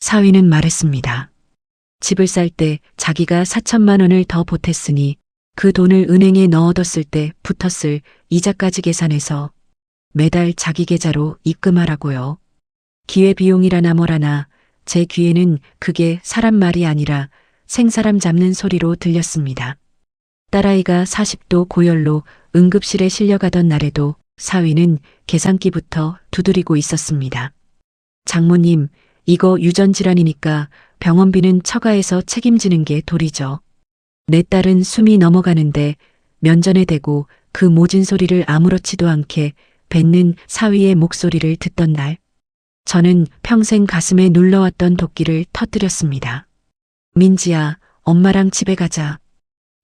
사위는 말했습니다. 집을 살 때 자기가 4천만 원을 더 보탰으니 그 돈을 은행에 넣어뒀을 때 붙었을 이자까지 계산해서 매달 자기 계좌로 입금하라고요. 기회비용이라나 뭐라나 제 귀에는 그게 사람 말이 아니라 생사람 잡는 소리로 들렸습니다. 딸아이가 40도 고열로 응급실에 실려가던 날에도 사위는 계산기부터 두드리고 있었습니다. 장모님, 이거 유전질환이니까 병원비는 처가에서 책임지는 게 도리죠. 내 딸은 숨이 넘어가는데 면전에 대고 그 모진 소리를 아무렇지도 않게 뱉는 사위의 목소리를 듣던 날, 저는 평생 가슴에 눌러왔던 도끼를 터뜨렸습니다. 민지야, 엄마랑 집에 가자.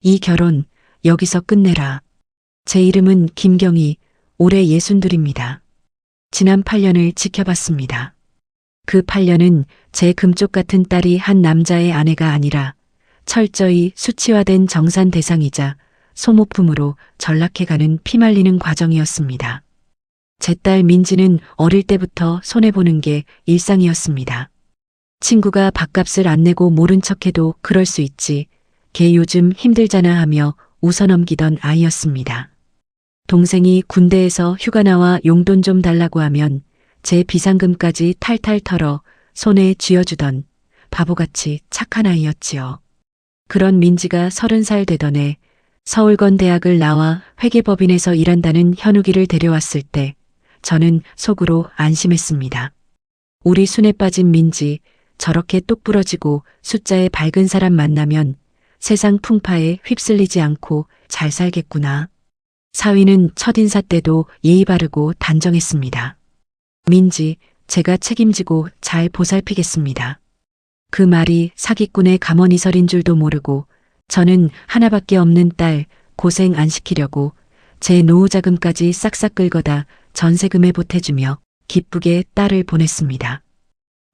이 결혼 여기서 끝내라. 제 이름은 김경희, 올해 62입니다. 지난 8년을 지켜봤습니다. 그 8년은 제 금쪽 같은 딸이 한 남자의 아내가 아니라 철저히 수치화된 정산 대상이자 소모품으로 전락해가는 피말리는 과정이었습니다. 제 딸 민지는 어릴 때부터 손해보는 게 일상이었습니다. 친구가 밥값을 안 내고 모른 척해도 그럴 수 있지. 걔 요즘 힘들잖아 하며 웃어넘기던 아이였습니다. 동생이 군대에서 휴가 나와 용돈 좀 달라고 하면 제 비상금까지 탈탈 털어 손에 쥐어주던 바보같이 착한 아이였지요. 그런 민지가 30살 되던 해 서울건대학을 나와 회계법인에서 일한다는 현욱이를 데려왔을 때 저는 속으로 안심했습니다. 우리 순에 빠진 민지, 저렇게 똑부러지고 숫자에 밝은 사람 만나면 세상 풍파에 휩쓸리지 않고 잘 살겠구나. 사위는 첫인사 때도 예의 바르고 단정했습니다. 민지, 제가 책임지고 잘 보살피겠습니다. 그 말이 사기꾼의 감언이설인 줄도 모르고 저는 하나밖에 없는 딸 고생 안 시키려고 제 노후자금까지 싹싹 긁어다 전세금에 보태주며 기쁘게 딸을 보냈습니다.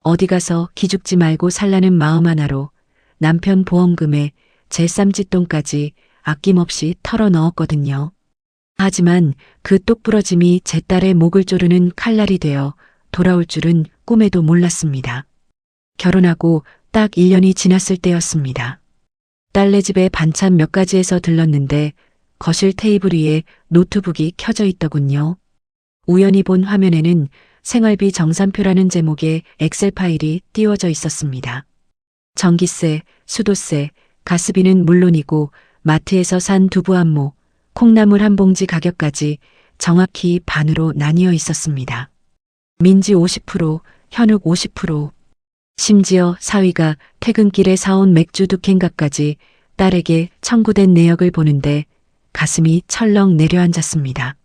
어디 가서 기죽지 말고 살라는 마음 하나로 남편 보험금에 제 쌈짓돈까지 아낌없이 털어 넣었거든요. 하지만 그 똑부러짐이 제 딸의 목을 조르는 칼날이 되어 돌아올 줄은 꿈에도 몰랐습니다. 결혼하고 딱 1년이 지났을 때였습니다. 딸네 집에 반찬 몇 가지해서 들렀는데 거실 테이블 위에 노트북이 켜져 있더군요. 우연히 본 화면에는 생활비 정산표라는 제목의 엑셀 파일이 띄워져 있었습니다. 전기세, 수도세, 가스비는 물론이고 마트에서 산 두부 한 모, 콩나물 한 봉지 가격까지 정확히 반으로 나뉘어 있었습니다. 민지 50%, 현욱 50%, 심지어 사위가 퇴근길에 사온 맥주 2캔가까지 딸에게 청구된 내역을 보는데 가슴이 철렁 내려앉았습니다.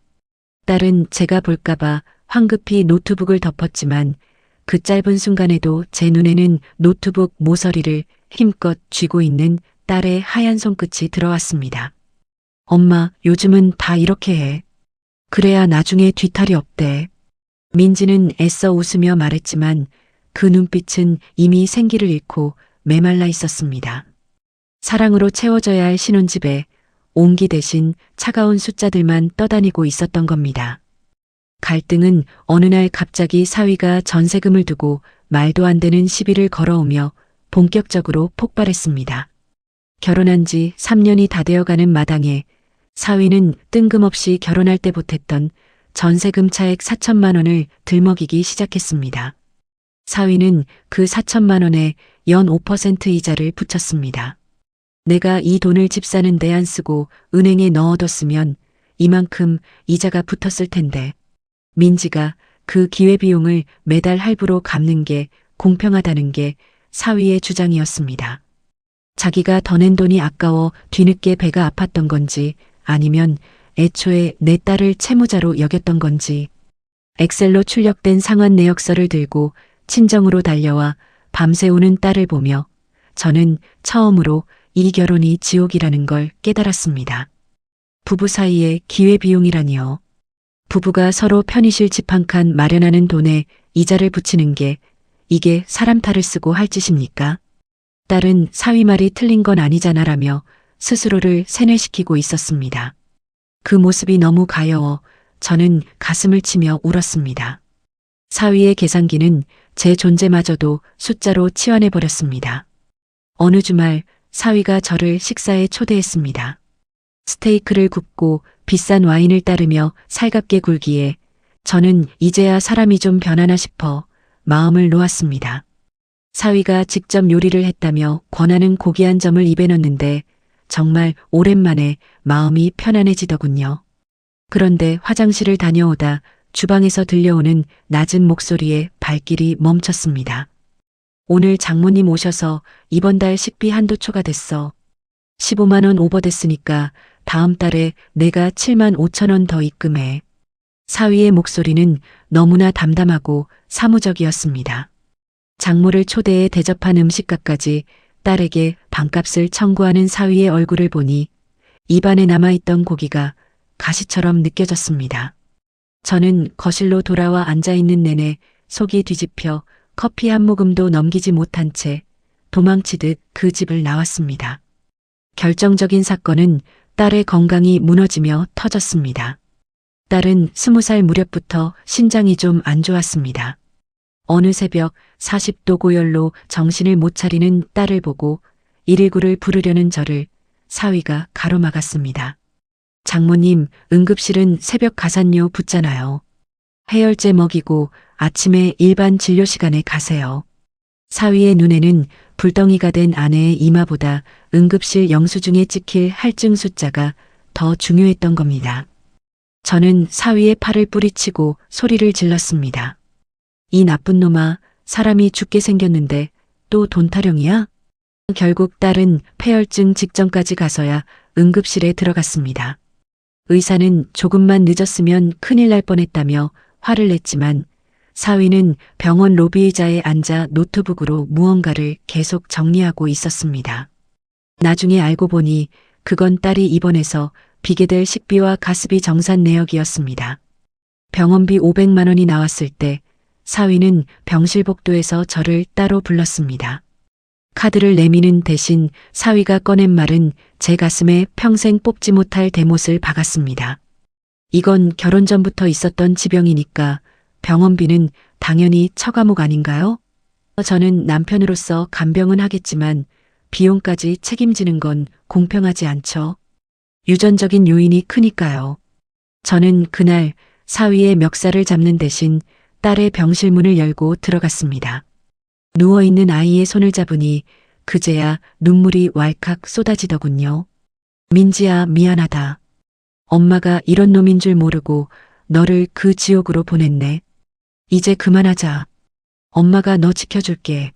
딸은 제가 볼까봐 황급히 노트북을 덮었지만 그 짧은 순간에도 제 눈에는 노트북 모서리를 힘껏 쥐고 있는 딸의 하얀 손끝이 들어왔습니다. 엄마, 요즘은 다 이렇게 해. 그래야 나중에 뒤탈이 없대. 민지는 애써 웃으며 말했지만 그 눈빛은 이미 생기를 잃고 메말라 있었습니다. 사랑으로 채워져야 할 신혼집에 온기 대신 차가운 숫자들만 떠다니고 있었던 겁니다. 갈등은 어느 날 갑자기 사위가 전세금을 두고 말도 안 되는 시비를 걸어오며 본격적으로 폭발했습니다. 결혼한 지 3년이 다 되어가는 마당에 사위는 뜬금없이 결혼할 때 보탰던 전세금 차액 4천만 원을 들먹이기 시작했습니다. 사위는 그 4천만 원에 연 5% 이자를 붙였습니다. 내가 이 돈을 집 사는 데 안 쓰고 은행에 넣어뒀으면 이만큼 이자가 붙었을 텐데 민지가 그 기회비용을 매달 할부로 갚는 게 공평하다는 게 사위의 주장이었습니다. 자기가 더 낸 돈이 아까워 뒤늦게 배가 아팠던 건지 아니면 애초에 내 딸을 채무자로 여겼던 건지 엑셀로 출력된 상환 내역서를 들고 친정으로 달려와 밤새 우는 딸을 보며 저는 처음으로 이 결혼이 지옥이라는 걸 깨달았습니다. 부부 사이에 기회비용이라니요. 부부가 서로 편의실 집 한 칸 마련하는 돈에 이자를 붙이는 게 이게 사람 탈을 쓰고 할 짓입니까? 딸은 사위 말이 틀린 건 아니잖아라며 스스로를 세뇌시키고 있었습니다. 그 모습이 너무 가여워 저는 가슴을 치며 울었습니다. 사위의 계산기는 제 존재마저도 숫자로 치환해버렸습니다. 어느 주말 사위가 저를 식사에 초대했습니다. 스테이크를 굽고 비싼 와인을 따르며 살갑게 굴기에 저는 이제야 사람이 좀 변하나 싶어 마음을 놓았습니다. 사위가 직접 요리를 했다며 권하는 고기 한 점을 입에 넣는데 정말 오랜만에 마음이 편안해지더군요. 그런데 화장실을 다녀오다 주방에서 들려오는 낮은 목소리에 발길이 멈췄습니다. 오늘 장모님 오셔서 이번 달 식비 한도 초과됐어. 15만 원 오버됐으니까 다음 달에 내가 7만 5천 원 더 입금해. 사위의 목소리는 너무나 담담하고 사무적이었습니다. 장모를 초대해 대접한 음식값까지 딸에게 반값을 청구하는 사위의 얼굴을 보니 입안에 남아있던 고기가 가시처럼 느껴졌습니다. 저는 거실로 돌아와 앉아있는 내내 속이 뒤집혀 커피 한 모금도 넘기지 못한 채 도망치듯 그 집을 나왔습니다. 결정적인 사건은 딸의 건강이 무너지며 터졌습니다. 딸은 20살 무렵부터 신장이 좀 안 좋았습니다. 어느 새벽 40도 고열로 정신을 못 차리는 딸을 보고 119를 부르려는 저를 사위가 가로막았습니다. 장모님, 응급실은 새벽 가산료 붙잖아요. 해열제 먹이고 아침에 일반 진료 시간에 가세요. 사위의 눈에는 불덩이가 된 아내의 이마보다 응급실 영수증에 찍힐 할증 숫자가 더 중요했던 겁니다. 저는 사위의 팔을 뿌리치고 소리를 질렀습니다. 이 나쁜 놈아, 사람이 죽게 생겼는데 또 돈 타령이야? 결국 딸은 폐혈증 직전까지 가서야 응급실에 들어갔습니다. 의사는 조금만 늦었으면 큰일 날 뻔했다며 화를 냈지만 사위는 병원 로비 의자에 앉아 노트북으로 무언가를 계속 정리하고 있었습니다. 나중에 알고 보니 그건 딸이 입원해서 비게 될 식비와 가스비 정산 내역이었습니다. 병원비 500만 원이 나왔을 때 사위는 병실 복도에서 저를 따로 불렀습니다. 카드를 내미는 대신 사위가 꺼낸 말은 제 가슴에 평생 뽑지 못할 대못을 박았습니다. 이건 결혼 전부터 있었던 지병이니까 병원비는 당연히 처과목 아닌가요? 저는 남편으로서 간병은 하겠지만 비용까지 책임지는 건 공평하지 않죠. 유전적인 요인이 크니까요. 저는 그날 사위의 멱살을 잡는 대신 딸의 병실 문을 열고 들어갔습니다. 누워있는 아이의 손을 잡으니 그제야 눈물이 왈칵 쏟아지더군요. 민지야, 미안하다. 엄마가 이런 놈인 줄 모르고 너를 그 지옥으로 보냈네. 이제 그만하자. 엄마가 너 지켜줄게.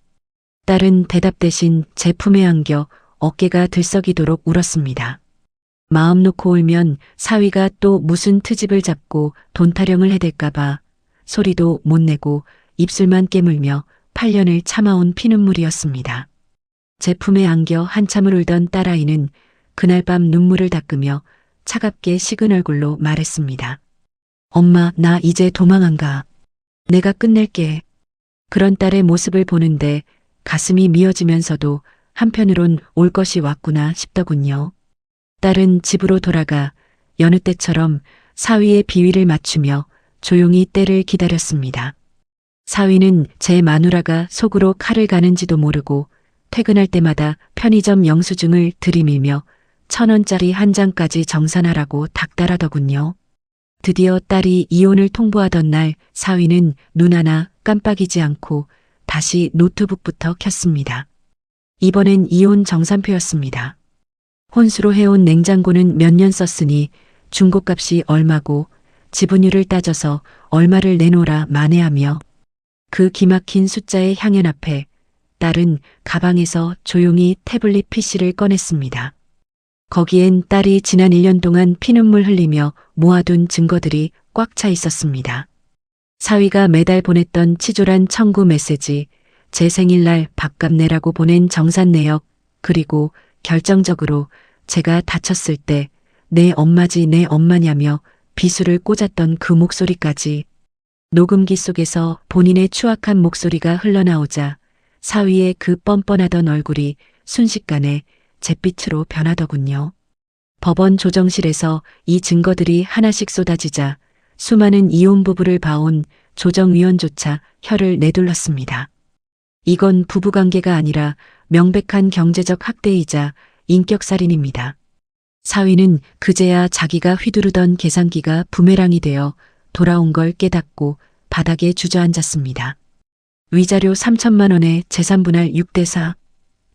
딸은 대답 대신 제 품에 안겨 어깨가 들썩이도록 울었습니다. 마음 놓고 울면 사위가 또 무슨 트집을 잡고 돈 타령을 해댈까봐 소리도 못 내고 입술만 깨물며 8년을 참아온 피눈물이었습니다. 제 품에 안겨 한참을 울던 딸아이는 그날 밤 눈물을 닦으며 차갑게 식은 얼굴로 말했습니다. 엄마, 나 이제 도망 안 가. 내가 끝낼게. 그런 딸의 모습을 보는데 가슴이 미어지면서도 한편으론 올 것이 왔구나 싶더군요. 딸은 집으로 돌아가 여느 때처럼 사위의 비위를 맞추며 조용히 때를 기다렸습니다. 사위는 제 마누라가 속으로 칼을 가는지도 모르고 퇴근할 때마다 편의점 영수증을 들이밀며 1,000원짜리 한 장까지 정산하라고 닥달하더군요. 드디어 딸이 이혼을 통보하던 날 사위는 눈 하나 깜빡이지 않고 다시 노트북부터 켰습니다. 이번엔 이혼 정산표였습니다. 혼수로 해온 냉장고는 몇 년 썼으니 중고값이 얼마고 지분율을 따져서 얼마를 내놓으라 만회하며 그 기막힌 숫자의 향연 앞에 딸은 가방에서 조용히 태블릿 PC를 꺼냈습니다. 거기엔 딸이 지난 1년 동안 피눈물 흘리며 모아둔 증거들이 꽉 차 있었습니다. 사위가 매달 보냈던 치졸한 청구 메시지, 제 생일날 밥값 내라고 보낸 정산 내역, 그리고 결정적으로 제가 다쳤을 때 내 엄마지 내 엄마냐며 비수를 꽂았던 그 목소리까지. 녹음기 속에서 본인의 추악한 목소리가 흘러나오자 사위의 그 뻔뻔하던 얼굴이 순식간에 잿빛으로 변하더군요. 법원 조정실에서 이 증거들이 하나씩 쏟아지자 수많은 이혼 부부를 봐온 조정위원조차 혀를 내둘렀습니다. 이건 부부관계가 아니라 명백한 경제적 학대이자 인격살인입니다. 사위는 그제야 자기가 휘두르던 계산기가 부메랑이 되어 돌아온 걸 깨닫고 바닥에 주저앉았습니다. 위자료 3천만 원에 재산분할 6대4.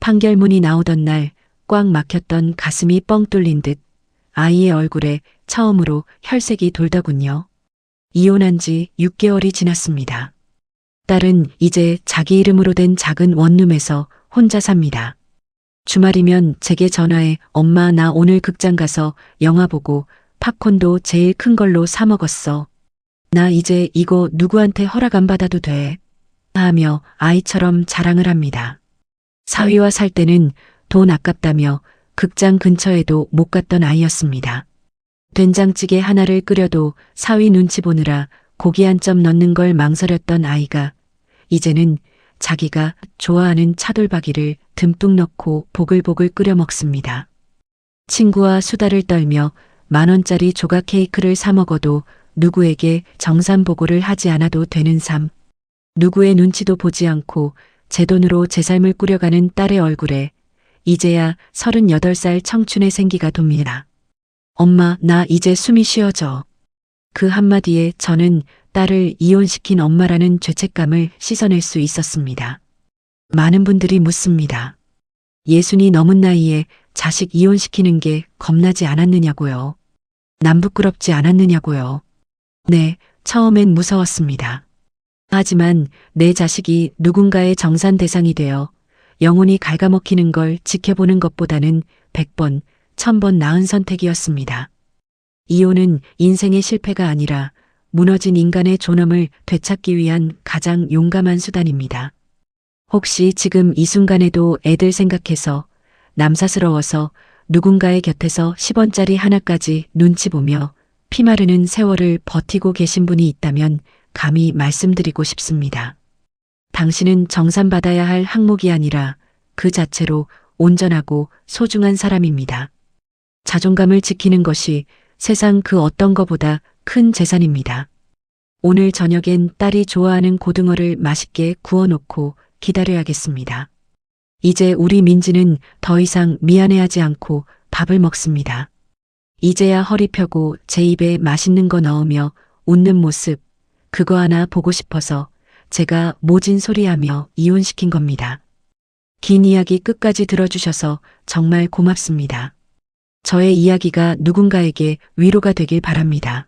판결문이 나오던 날 꽉 막혔던 가슴이 뻥 뚫린 듯 아이의 얼굴에 처음으로 혈색이 돌더군요. 이혼한 지 6개월이 지났습니다. 딸은 이제 자기 이름으로 된 작은 원룸에서 혼자 삽니다. 주말이면 제게 전화해 엄마 나 오늘 극장 가서 영화 보고 팝콘도 제일 큰 걸로 사 먹었어. 나 이제 이거 누구한테 허락 안 받아도 돼. 하며 아이처럼 자랑을 합니다. 사위와 살 때는 돈 아깝다며 극장 근처에도 못 갔던 아이였습니다. 된장찌개 하나를 끓여도 사위 눈치 보느라 고기 한 점 넣는 걸 망설였던 아이가 이제는 자기가 좋아하는 차돌박이를 듬뿍 넣고 보글보글 끓여 먹습니다. 친구와 수다를 떨며 10,000원짜리 조각 케이크를 사 먹어도 누구에게 정산보고를 하지 않아도 되는 삶. 누구의 눈치도 보지 않고 제 돈으로 제 삶을 꾸려가는 딸의 얼굴에 이제야 38살 청춘의 생기가 돕니다. 엄마, 나 이제 숨이 쉬어져. 그 한마디에 저는 딸을 이혼시킨 엄마라는 죄책감을 씻어낼 수 있었습니다. 많은 분들이 묻습니다. 60이 넘은 나이에 자식 이혼시키는 게 겁나지 않았느냐고요. 남 부끄럽지 않았느냐고요. 네, 처음엔 무서웠습니다. 하지만 내 자식이 누군가의 정산 대상이 되어 영혼이 갉아먹히는 걸 지켜보는 것보다는 100번, 1000번 나은 선택이었습니다. 이혼은 인생의 실패가 아니라 무너진 인간의 존엄을 되찾기 위한 가장 용감한 수단입니다. 혹시 지금 이 순간에도 애들 생각해서 남사스러워서 누군가의 곁에서 10원짜리 하나까지 눈치 보며 피마르는 세월을 버티고 계신 분이 있다면 감히 말씀드리고 싶습니다. 당신은 정산받아야 할 항목이 아니라 그 자체로 온전하고 소중한 사람입니다. 자존감을 지키는 것이 세상 그 어떤 것보다 큰 재산입니다. 오늘 저녁엔 딸이 좋아하는 고등어를 맛있게 구워놓고 기다려야겠습니다. 이제 우리 민지는 더 이상 미안해하지 않고 밥을 먹습니다. 이제야 허리 펴고 제 입에 맛있는 거 넣으며 웃는 모습, 그거 하나 보고 싶어서 제가 모진 소리하며 이혼시킨 겁니다. 긴 이야기 끝까지 들어주셔서 정말 고맙습니다. 저의 이야기가 누군가에게 위로가 되길 바랍니다.